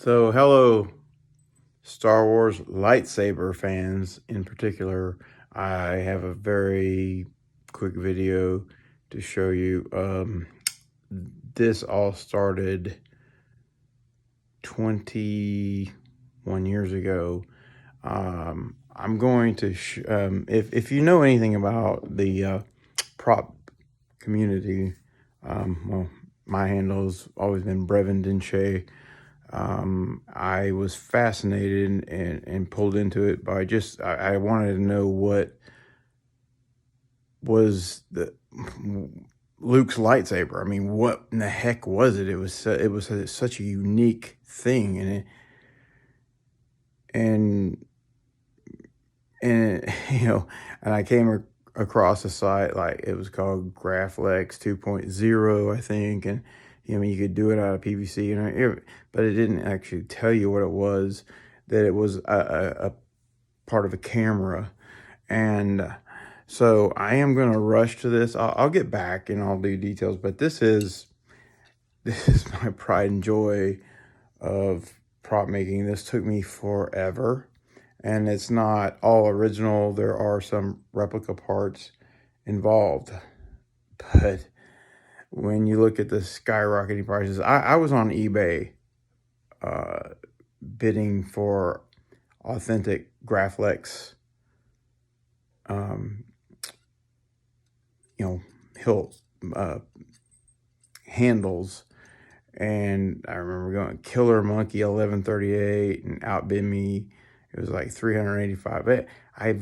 So, hello, Star Wars lightsaber fans in particular. I have a very quick video to show you. This all started 21 years ago. I'm going to, if you know anything about the prop community, well, my handle has always been Brevin Denche. I was fascinated and pulled into it by I wanted to know what was Luke's lightsaber. I mean, what in the heck was it? It was such a unique thing, and and I came across a site, like it was called Graflex 2.0, I think, and you could do it out of PVC, but it didn't actually tell you what it was, that it was a part of a camera. And so I am going to rush to this. I'll get back and I'll do details, but this is my pride and joy of prop making. This took me forever, and it's not all original. There are some replica parts involved, but when you look at the skyrocketing prices, I was on eBay bidding for authentic Graflex hilt handles, and I remember going Killer Monkey 1138 and outbid me. It was like 385. I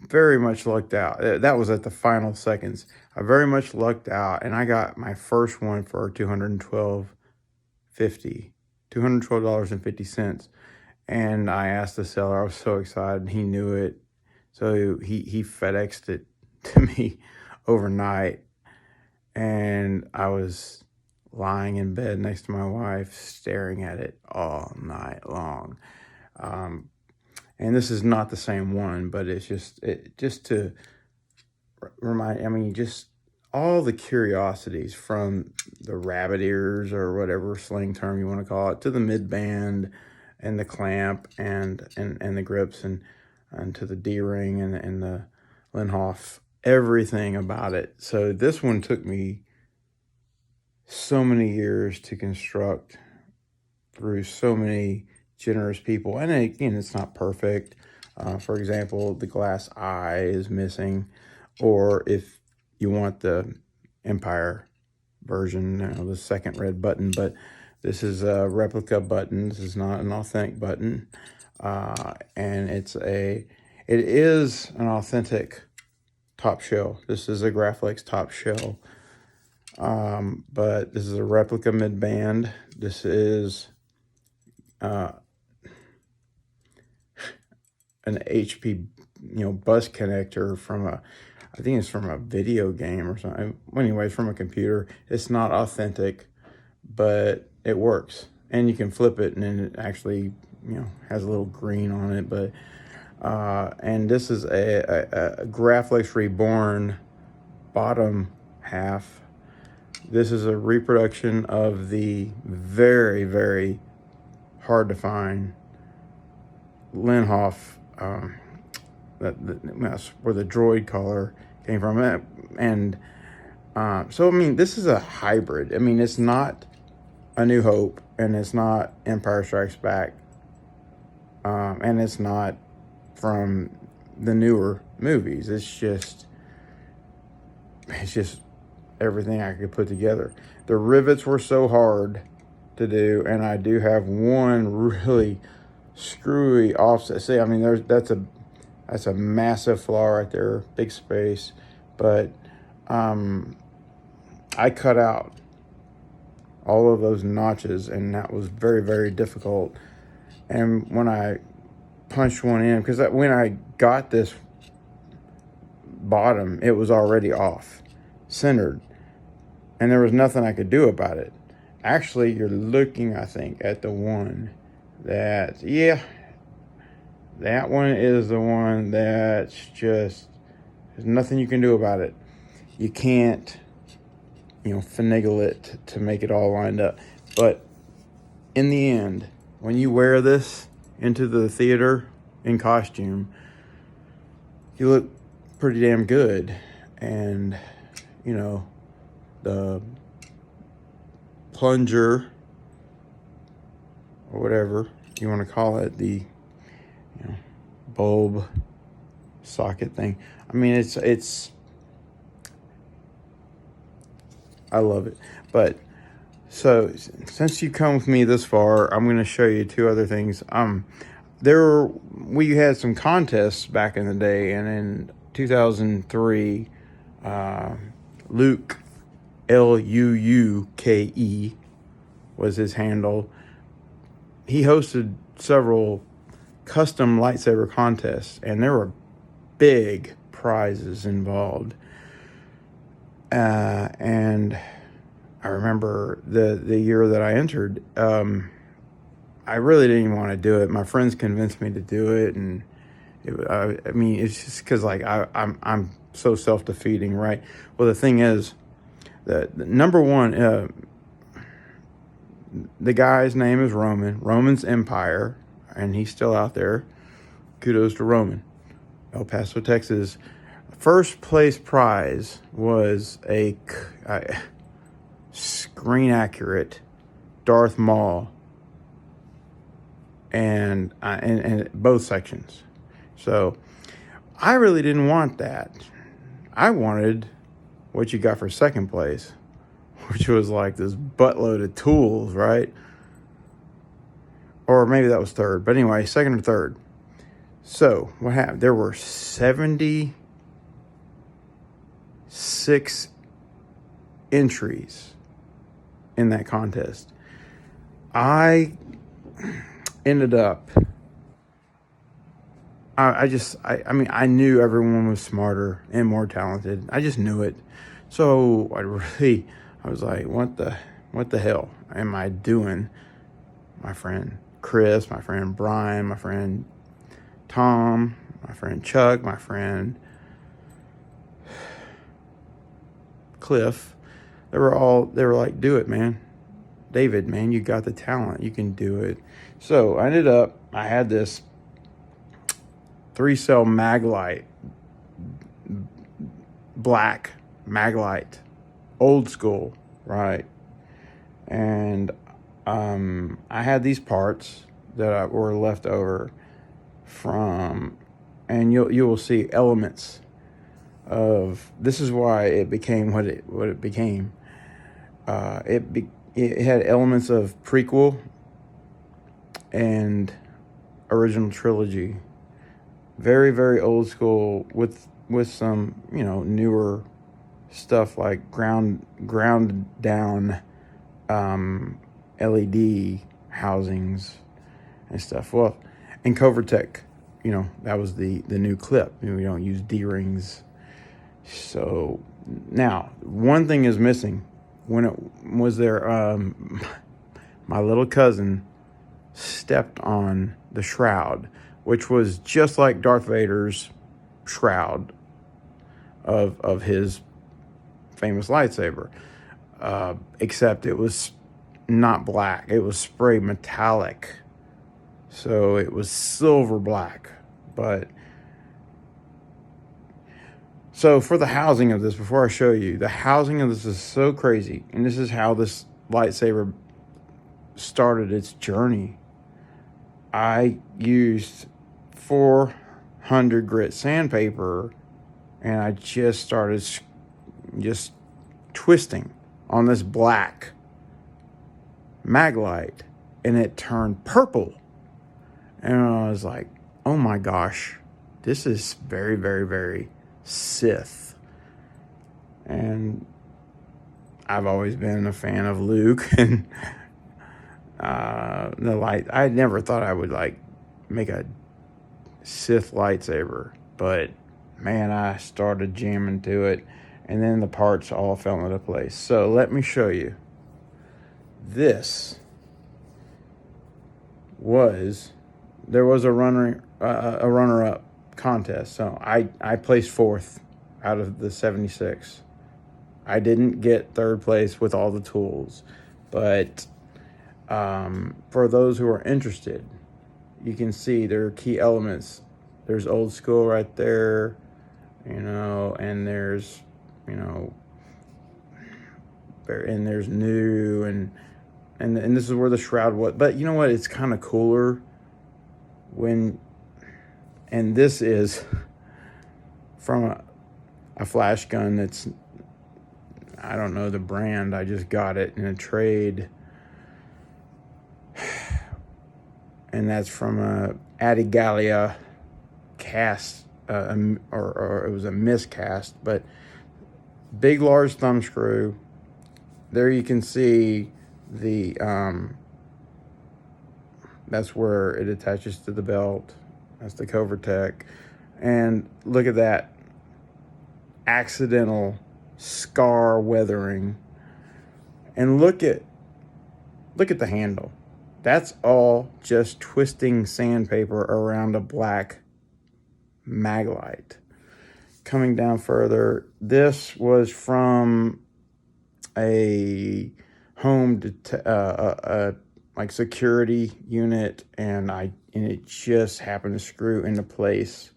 very much lucked out. That was at the final seconds. I very much lucked out, and I got my first one for $212.50. And I asked the seller. I was so excited. He knew it, so he FedExed it to me overnight, and I was lying in bed next to my wife, staring at it all night long. And this is not the same one, but it's just to remind. I mean, just all the curiosities, from the rabbit ears or whatever slang term you want to call it, to the mid band and the clamp and the grips and to the D-ring and the Linhof, everything about it. So this one took me so many years to construct through so many generous people, and again, it's not perfect. For example, the glass eye is missing, or if you want the Empire version, the second red button, but this is a replica button. This is not an authentic button, and it is an authentic top shell. This is a Graflex top shell, but this is a replica mid band. This is an HP, bus connector from I think it's from a video game or something. Anyway, from a computer. It's not authentic, but it works, and you can flip it, and then it actually, has a little green on it. But and this is a Graflex Reborn bottom half. This is a reproduction of the very, very hard to find Linhof, that's where the droid collar came from. And so, I mean, this is a hybrid. I mean, it's not A New Hope, and it's not Empire Strikes Back, and it's not from the newer movies. It's just everything I could put together. The rivets were so hard to do, and I do have one really screwy offset. See, I mean, that's a massive flaw right there, big space. But I cut out all of those notches, and that was very, very difficult. And when I punched one in, because when I got this bottom, it was already off centered, and there was nothing I could do about it. Actually, you're looking, I think, at the one that, that one is the one that's just, there's nothing you can do about it. You can't, finagle it to make it all lined up. But in the end, when you wear this into the theater in costume, you look pretty damn good. And, you know, the plunger, or whatever you want to call it, the bulb socket thing. I mean, it's I love it. But so since you come with me this far, I'm going to show you two other things. We had some contests back in the day, and in 2003, Luke, Luuke was his handle. He hosted several custom lightsaber contests, and there were big prizes involved. And I remember the year that I entered, I really didn't even want to do it. My friends convinced me to do it, and I mean, it's just because like I'm so self-defeating, right? Well, the thing is, the number one, the guy's name is Roman's Empire, and he's still out there. Kudos to Roman. El Paso, Texas. First place prize was a screen accurate Darth Maul, and both sections. So I really didn't want that. I wanted what you got for second place, which was like this buttload of tools, right? Or maybe that was third. But anyway, second or third. So what happened? There were 76 entries in that contest. I ended up, I mean, I knew everyone was smarter and more talented. I just knew it. So I was like, what the hell am I doing? My friend Chris, my friend Brian, my friend Tom, my friend Chuck, my friend Cliff, they were like, do it, man. David, man, you got the talent. You can do it. So I had this 3-cell Maglite, black Maglite, old school, right? And I had these parts that were left over from, and you will see elements of, this is why it became what it became. It had elements of prequel and original trilogy. Very, very old school with some, newer stuff like ground down LED housings and stuff. Well, and Covertech, that was the new clip. We don't use D-rings. So now one thing is missing. When it was there, my little cousin stepped on the shroud, which was just like Darth Vader's shroud of his famous lightsaber, except it was not black. It was spray metallic, so it was silver black. But so for the housing of this, before I show you, the housing of this is so crazy, and this is how this lightsaber started its journey. I used 400 grit sandpaper, and I just started twisting on this black Maglite, and it turned purple. And I was like, oh my gosh, this is very, very, very Sith. And I've always been a fan of Luke, and I never thought I would make a Sith lightsaber, but man, I started jamming to it, and then the parts all fell into place. So let me show you. There was a runner-up contest. So I placed fourth out of the 76. I didn't get third place with all the tools, but For those who are interested, you can see there are key elements. There's old school right there, and there's, you know, and there's new, and this is where the shroud was. But you know what? It's kind of cooler and this is from a flash gun that's, I don't know the brand. I just got it in a trade. And that's from a Adigalia cast, or it was a miscast, but big, large thumb screw. There you can see the, that's where it attaches to the belt. That's the Covertech. And look at that accidental scar weathering. And look at the handle. That's all just twisting sandpaper around a black Maglite. Coming down further, this was from a home like security unit, and it just happened to screw into place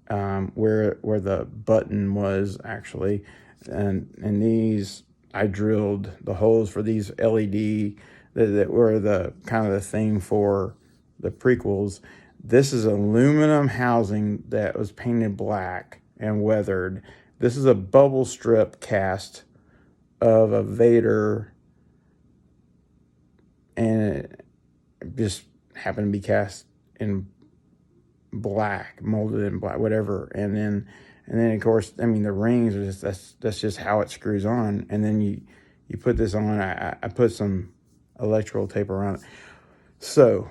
where the button was actually, and these, I drilled the holes for these LED that were the kind of the thing for the prequels. This is aluminum housing that was painted black and weathered. This is a bubble strip cast of a Vader, and it just happened to be cast in black, molded in black, whatever. And then of course, I mean, the rings are just, that's just how it screws on. And then you put this on. I put some electrical tape around it. So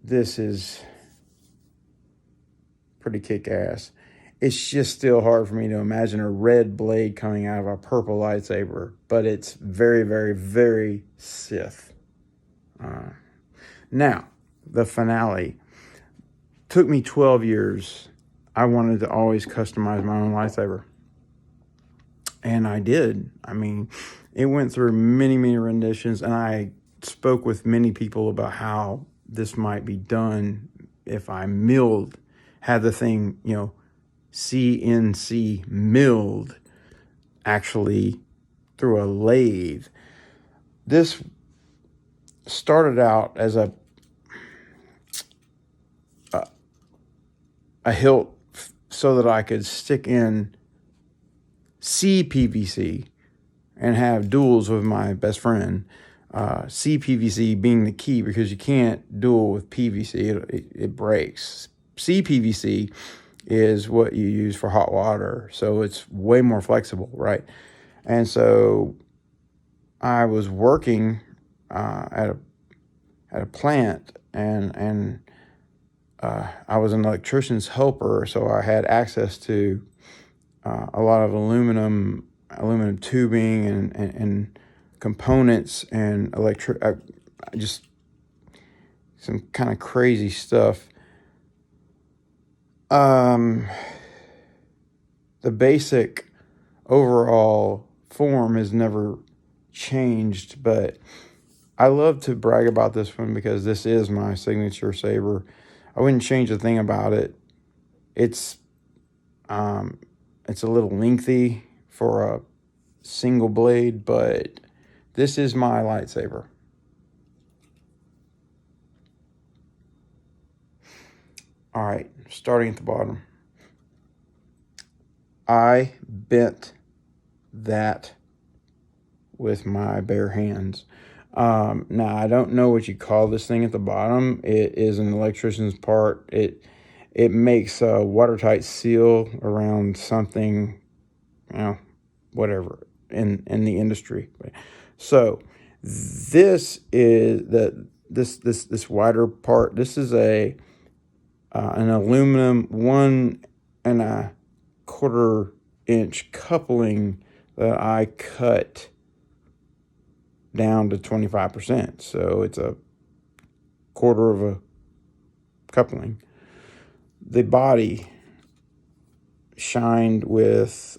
this is pretty kick-ass. It's just still hard for me to imagine a red blade coming out of a purple lightsaber, but it's very, very, very Sith. Now, the finale. Took me 12 years. I wanted to always customize my own lightsaber. And I did. I mean, it went through many, many renditions, and I spoke with many people about how this might be done if I had the thing, CNC milled actually through a lathe. This started out as a hilt so that I could stick in CPVC and have duels with my best friend. CPVC being the key, because you can't duel with PVC. It breaks. CPVC is what you use for hot water, so it's way more flexible, right? And so I was working at a plant, and I was an electrician's helper, so I had access to a lot of aluminum tubing and components and just some kind of crazy stuff. The basic overall form has never changed, but I love to brag about this one because this is my signature saber. I wouldn't change a thing about it. It's a little lengthy for a single blade, but this is my lightsaber. All right, starting at the bottom. I bent that with my bare hands. Now, I don't know what you call this thing at the bottom. It is an electrician's part. It makes a watertight seal around something, whatever, in the industry. So this is this wider part. This is an aluminum 1.25 inch coupling that I cut down to 25%. So it's a quarter of a coupling. The body shined with,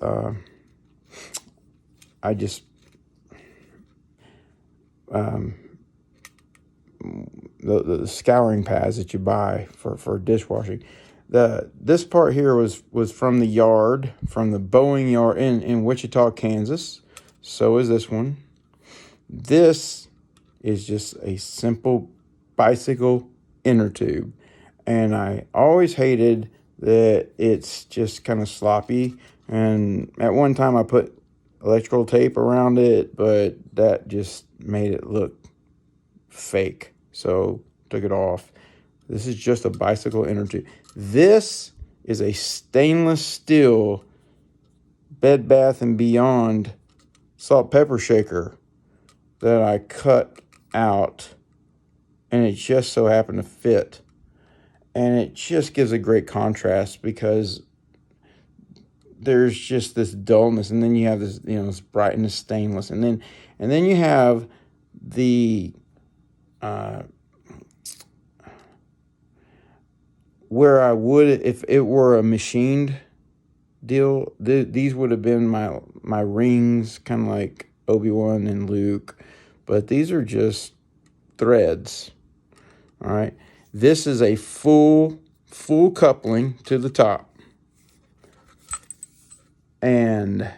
um, the scouring pads that you buy for dishwashing. This part here was from the yard, from the Boeing yard in Wichita, Kansas. So is this one. This is just a simple bicycle inner tube. And I always hated that it's just kind of sloppy. And at one time I put electrical tape around it, but that just made it look fake. So took it off. This is just a bicycle inner tube. This is a stainless steel Bed Bath & Beyond salt pepper shaker that I cut out, and it just so happened to fit. And it just gives a great contrast because there's just this dullness, and then you have this, this brightness, stainless, and then you have the where I would, if it were a machined deal, these would have been my rings, kind of like Obi-Wan and Luke, but these are just threads. All right, this is a full coupling to the top, and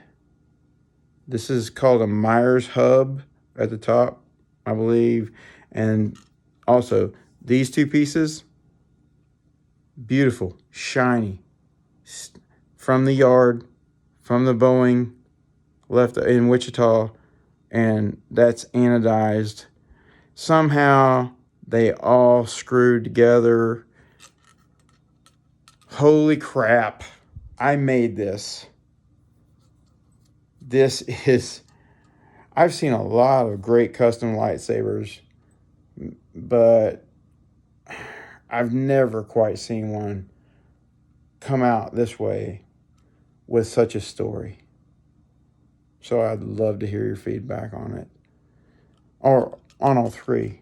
this is called a Myers hub at the top, I believe. And also these two pieces, beautiful, shiny, from the yard, from the Boeing, left in Wichita, and that's anodized. Somehow they all screwed together. Holy crap, I made this. I've seen a lot of great custom lightsabers, but I've never quite seen one come out this way with such a story. So I'd love to hear your feedback on it, or on all three.